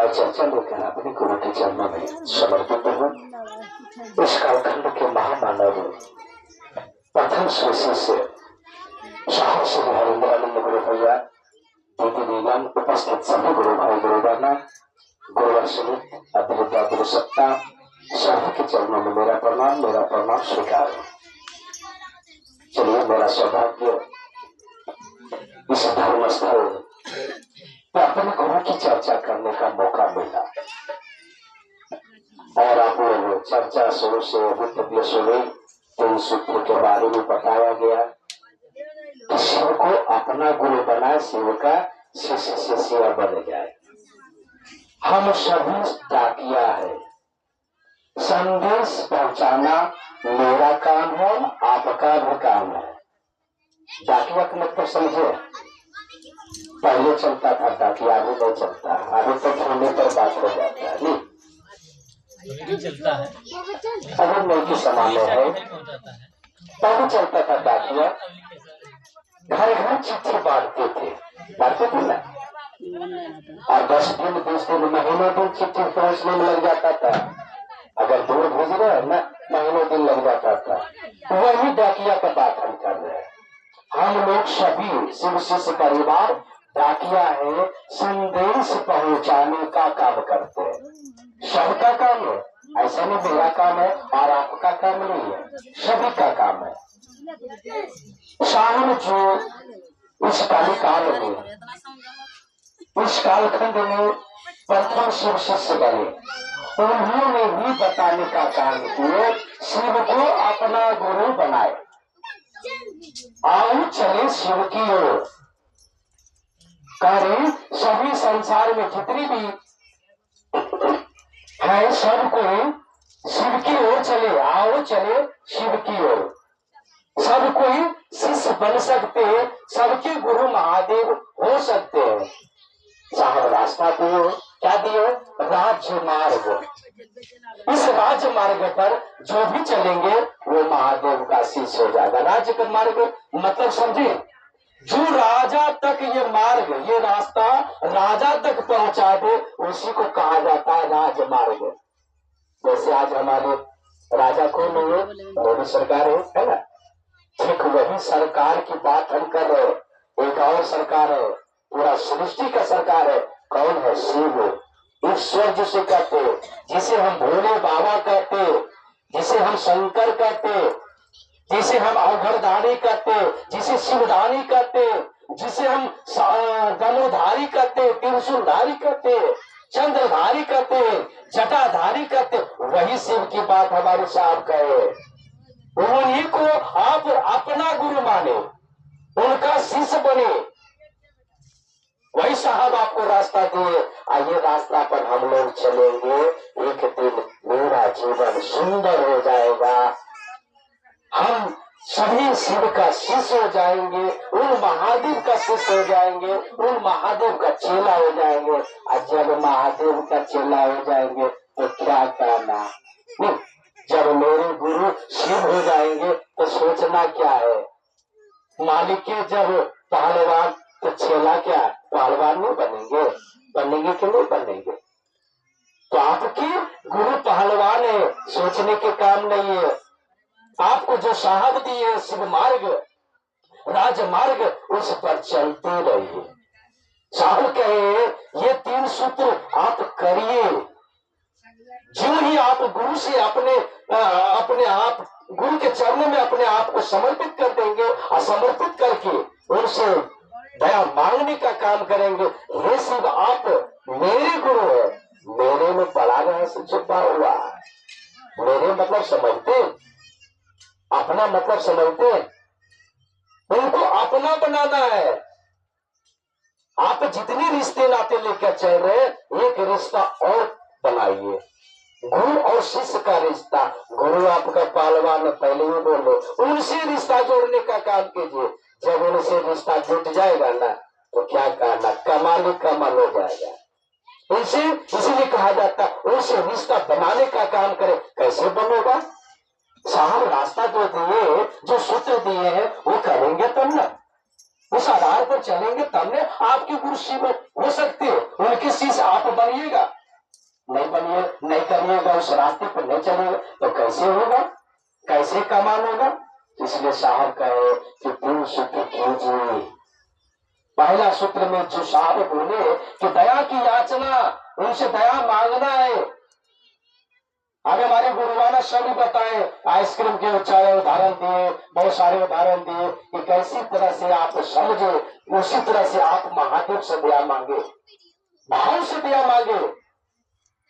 का चर्चा लेकर अपने गुरु के चरणों में समर्पित हूँ। इस कालखंड के महामानव प्रथम श्री शिष्य शाह श्री हरिंद्र आनंद गुरु भैया, दीदी नीलम, उपस्थित सभी गुरु भाई गुरु बहना, गुरुवंशनिक अद्वितीय गुरु सत्ता, सभी के चरणों में मेरा प्रणाम स्वीकार। चलिए, मेरा सौभाग्य इस धर्म स्थल पर अपने गुरु की चर्चा करने का मौका मिला और आप लोग चर्चा शुरू से वक्तव्य सुने। 3 सूत्र के बारे में बताया गया कि शिव को अपना गुरु बनाए, शिव का शिष्य शिष्य बन जाए। हम सभी डाकिया है, संदेश पहुंचाना मेरा काम है, आपका भी काम है। डाकिया का मतलब समझे? पहले चलता था डाकिया, अभी नहीं चलता। अभी तो फोन पर बात हो जाता है, नहीं चलता है। अभी नहीं की सामान्य है। पहले चलता था डाकिया, घर घर चिट्ठी बांटते थे ना, और 10 दिन 20 दिन महीनों दिन चिट्ठी पहुंचने में लग जाता था। अगर दूर भेज रहे हैं ना, महीनों दिन लग जाता था। वही डाकिया का बात हम कर रहे हैं। हम लोग सभी शिव शिष्य परिवार डाकिया है, संदेश पहुंचाने का काम करते हैं। सबका काम है, ऐसा नहीं मेरा काम है और आपका काम नहीं है, सभी का काम है। शाम जो इस काल में, इस कालखंड में प्रथम शिव शिष्य बने, उन्होंने भी बताने का काम किए, शिव को अपना गुरु बनाए। आओ चले शिव की ओर, करें सभी संसार में जितनी भी है, सब कोई शिव की ओर चले। आओ चले शिव की ओर, सब कोई शिष्य बन सकते हैं, सबके गुरु महादेव हो सकते हैं। साहब रास्ता दियो, क्या दियो? राजमार्ग। इस राजमार्ग पर जो भी चलेंगे वो महादेव का शिष्य हो जाएगा। राज्य का मार्ग मतलब समझे, जो राजा तक ये मार्ग, ये रास्ता राजा तक पहुंचा दे, उसी को कहा जाता है राजमार्ग। जैसे आज हमारे राजा कौन है? मोदी सरकार है ना। ठीक वही सरकार की बात हम कर रहे हैं। एक और सरकार है, पूरा सृष्टि का सरकार है। कौन है? शिव, ईश्वर जिसे कहते, जिसे हम भोले बाबा कहते, जिसे हम शंकर कहते, जिसे हम अवघड़धारी कहते, जिसे शिवधारी कहते, जिसे हम धनुधारी कहते, त्रिशूलधारी कहते, चंद्रधारी कहते, जटाधारी कहते, वही शिव की बात हमारे साहब कहे। उन्हीं को आप अपना गुरु माने, उनका शिष्य बने, वही साहब आपको रास्ता दिए। आइए रास्ता पर हम लोग चलेंगे, एक दिन मेरा जीवन सुंदर हो जाएगा। हम सभी शिव का शिष्य हो जाएंगे, उन महादेव का शिष्य हो जाएंगे, उन महादेव का चेला हो जाएंगे। और जब महादेव का चेला हो जाएंगे तो क्या कहना, जब मेरे गुरु शिव हो जाएंगे तो सोचना क्या है। मालिक के जब पहलवान तो चेला क्या पहलवान नहीं बनेंगे? बनेंगे कि नहीं बनेंगे? तो आपके गुरु पहलवान है, सोचने के काम नहीं है। आपको जो साहब दिए शिव मार्ग, राजमार्ग, उस पर चलते रहिए। साहब कहे ये 3 सूत्र आप करिए। जो ही आप गुरु से अपने आप गुरु के चरणों में अपने आप को समर्पित कर देंगे और समर्पित करके उनसे दया मांगने का काम करेंगे। हे शिव, आप मेरे गुरु है, मेरे में बड़ा रहस्य छुपा हुआ है। मेरे मतलब समझते, अपना मतलब समझते, उनको अपना बनाना है। आप जितने रिश्ते नाते लेकर चल रहे, एक रिश्ता और बनाइए, गुरु और शिष्य का रिश्ता। गुरु आपका पहलवान पहले ही बोलो, उनसे रिश्ता जोड़ने का काम कीजिए। जब उनसे रिश्ता जुट जाएगा ना तो क्या कहना, कमाल ही कमाल हो जाएगा। उनसे इसीलिए कहा जाता उनसे रिश्ता बनाने का काम करे। कैसे बनेगा? साहब रास्ता जो दिए, जो सूत्र दिए हैं वो करेंगे तब ना। उस आधार पर चलेंगे तब ने आपके गुरु शिव हो सकते हो, उनके शिष्य आप बनिएगा। नहीं बनिए, नहीं करिएगा, उस रास्ते पर नहीं चलेगा तो कैसे होगा, कैसे कमाल होगा। इसलिए साहब कहे कि तीन सूत्र कीजिए। पहला सूत्र में जो साहब बोले कि दया की याचना, उनसे दया मांगना है। अब हमारे गुरुवाना सभी बताए, आइसक्रीम के उदाहरण दिए, बहुत सारे उदाहरण दिए कि कैसी तरह से आप समझे, उसी तरह से आप महादेव से दया मांगे, भाव से दया मांगे।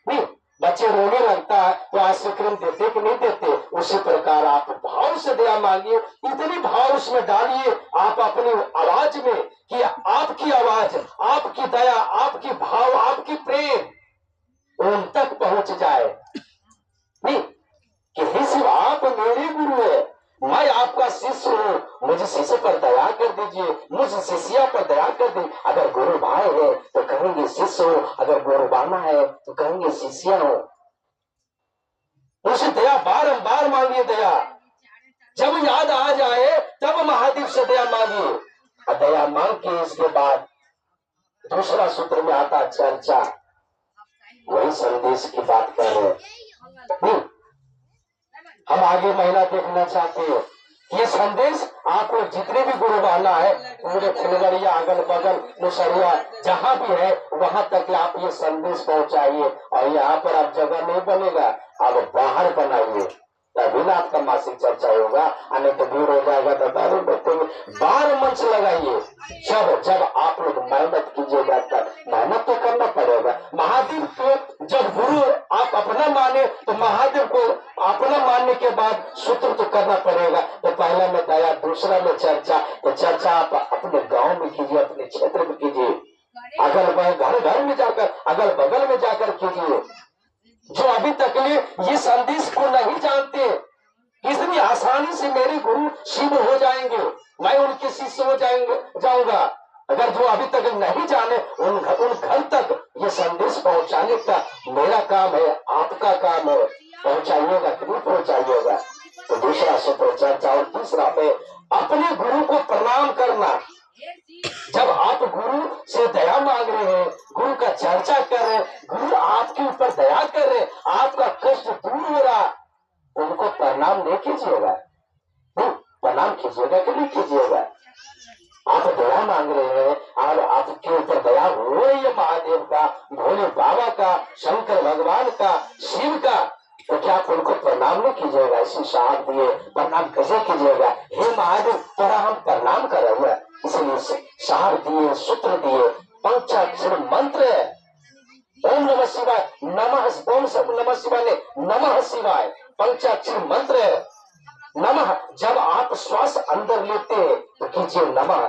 नहीं, बच्चे रोने लगता है तो आइसक्रीम देते कि नहीं देते, उसी प्रकार आप भाव से दया मांगिए। इतनी भाव उसमें डालिए आप अपनी आवाज में कि आपकी आवाज, आपकी दया, आपकी भाव, आपकी प्रेम उन तक पहुंच जाए। नहीं कि हे शिव आप मेरे गुरु है, मैं आपका शिष्य हूँ, मुझे शिष्य पर दया कर दीजिए, मुझे शिष्या पर दया कर दीजिए। अगर गुरु भाई है तो कहेंगे शिष्य हो, अगर गुरु बाना है तो कहेंगे शिष्या हो। उसे दया बारंबार मांगिए। दया जब याद आ जाए तब महादेव से दया मांगिए। और दया मांग के इसके बाद दूसरा सूत्र में आता चर्चा, वही संदेश की बात कर रहे हैं। हम आगे महिला देखना चाहते हैं। ये संदेश आपको जितने भी गुरु बहना है, पूरे फुलवरिया, अगल बगल, मुसरिया, जहाँ भी है वहां तक आप ये संदेश पहुंचाइए। और यहाँ पर आप जगह नहीं बनेगा, आप बाहर बनाइए, तभी ना आपका मासिक चर्चा होगा। अन्य तो दूर हो जाएगा तो दारू बैठेंगे। बाहर मंच लगाइए। जब आप लोग मेहनत कीजिएगा तब मेहनत तो करना पड़ेगा। महादेव को जब गुरु आप अपना माने तो महादेव को अपना मानने के बाद सूत्र तो करना पड़ेगा। तो पहला में दया, दूसरा में चर्चा। तो चर्चा आप अपने गांव में कीजिए, अपने क्षेत्र में कीजिए, अगल बगल घर में जाकर, अगल बगल में जाकर कीजिए। जो अभी तक ये संदेश को नहीं जानते, इतनी आसानी से मेरे गुरु शिव हो जाएंगे, मैं उनके शिष्य हो जाऊंगा। अगर जो अभी तक नहीं जाने उन घर तक ये संदेश पहुंचाने का मेरा काम है, आपका काम है। पहुंचाइएगा कि नहीं पहुंचाइएगा। तो दूसरा सूत्र चर्चा। और तीसरा पे अपने गुरु को प्रणाम करना। जब आप गुरु से दया मांग रहे हैं, गुरु का चर्चा कर रहे हैं, गुरु आपके ऊपर दया कर रहे हैं, आपका कष्ट दूर हो रहा, उनको प्रणाम नहीं कीजिएगा। प्रणाम कीजिएगा कि नहीं कीजिएगा। आप दया मांग रहे हैं और आपके ऊपर दया हो रही है महादेव का, भोले बाबा का, शंकर भगवान का, शिव का, तो क्या आप उनको प्रणाम नहीं कीजिएगा। इसी साहब दिए प्रणाम कैसे कीजिएगा। हे महादेव तेरा हम प्रणाम कर रहे हैं, इसलिए सार दिए, सूत्र दिए, पंचाक्षर मंत्र है। ओम नमः शिवाय, नमः ओम सब नमः शिवाय ने नमः शिवाय पंचाक्षर मंत्र है। नमः जब आप श्वास अंदर लेते हैं तो कीजिए नमः,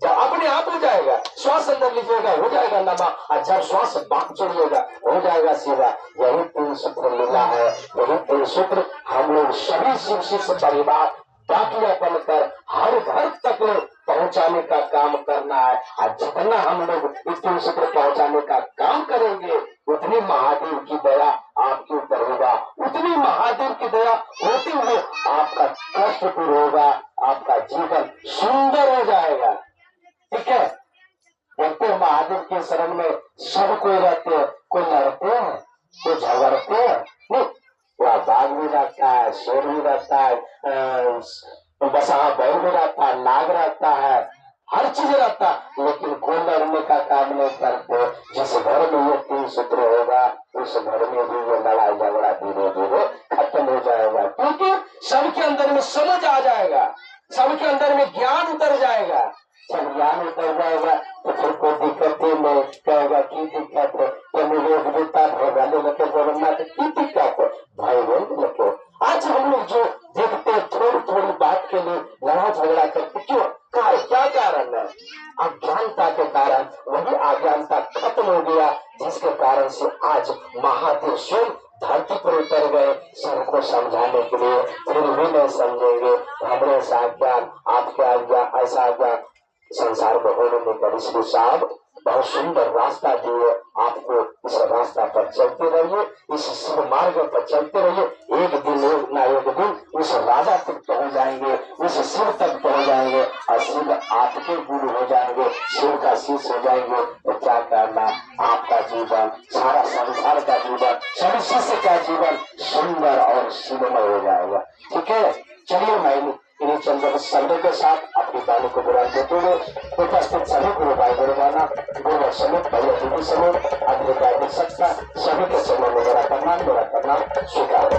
जब अपने आप हो जाएगा। श्वास अंदर लीजिएगा हो जाएगा नमः, और जब श्वास बाहर छोड़िएगा हो जाएगा शिवा। यही तीन सूत्र मिला है, यही तीन सूत्र हम लोग सभी शिव शिष्य परिवार बाकिया बनकर हर घर तक पहुंचाने का काम करना है। और जितना हम लोग इस तीन सूत्र पहुंचाने का काम करेंगे उतनी महादेव की दया आपके ऊपर होगा, उतनी महादेव की दया होते हुए आपका कष्ट दूर होगा, आपका जीवन सुंदर हो जाएगा। ठीक है, बोलते हैं महादेव के शरण में सब कोई रहते हैं, कोई लड़ते हैं, कोई झगड़ते हैं, नहीं, वह बाघ भी रहता है, शेर भी रहता है, बसा बैल भी रहता है, नाग रहता है, हर चीज रहता है, लेकिन कोई लड़ने का काम नहीं करते। जिस घर में ये तीन सूत्र होगा उस घर में भी ये लड़ाई झगड़ा धीरे धीरे खत्म हो जाएगा, क्योंकि सबके अंदर में समझ आ जाएगा, सबके अंदर में ज्ञान उतर जाएगा। जब ज्ञान उतर जाएगा तो फिर कोई दिक्कत ही नहीं, कहेगा की दिक्कत है, तो मुझे भगवान लगे जगन्नाथ की दिक्कत है, भाई बहन लगे। आज हम लोग जो देखते हैं थोड़ी थोड़ी बात के लिए लड़ा झगड़ा करते, क्यों, क्या कारण है? अज्ञानता के कारण। वही अज्ञानता खत्म हो गया जिसके कारण से आज महादेव स्वयं धरती पर उतर गए सबको समझाने के लिए। फिर भी नहीं समझेंगे, हमारे ऐसा ज्ञान, आपके अज्ञान, ऐसा ज्ञान संसार में होने में कर। इसलिए साहब बहुत सुंदर रास्ता दिए आपको, इस रास्ता पर चलते रहिए, इस शिव मार्ग पर चलते रहिए। एक दिन ना एक दिन उस राजा तक पहुंच जाएंगे, उस शिव तक पहुंच जाएंगे और शिव आपके गुरु हो जाएंगे, शिव का शिष्य हो जाएंगे। तो क्या करना, आपका जीवन, सारा संसार का जीवन, सभी शिष्य का जीवन सुंदर और शिवमय हो जाएगा। ठीक है, चलिए मैं इन्हीं चंद शब्दों के साथ अपनी वाणी को बुरा देते हुए उपस्थित सभी गुरु भाई गुरुवाना गुरु समेत पहले समेत अधिकार सत्ता सभी के समय में मेरा प्रणाम स्वीकार।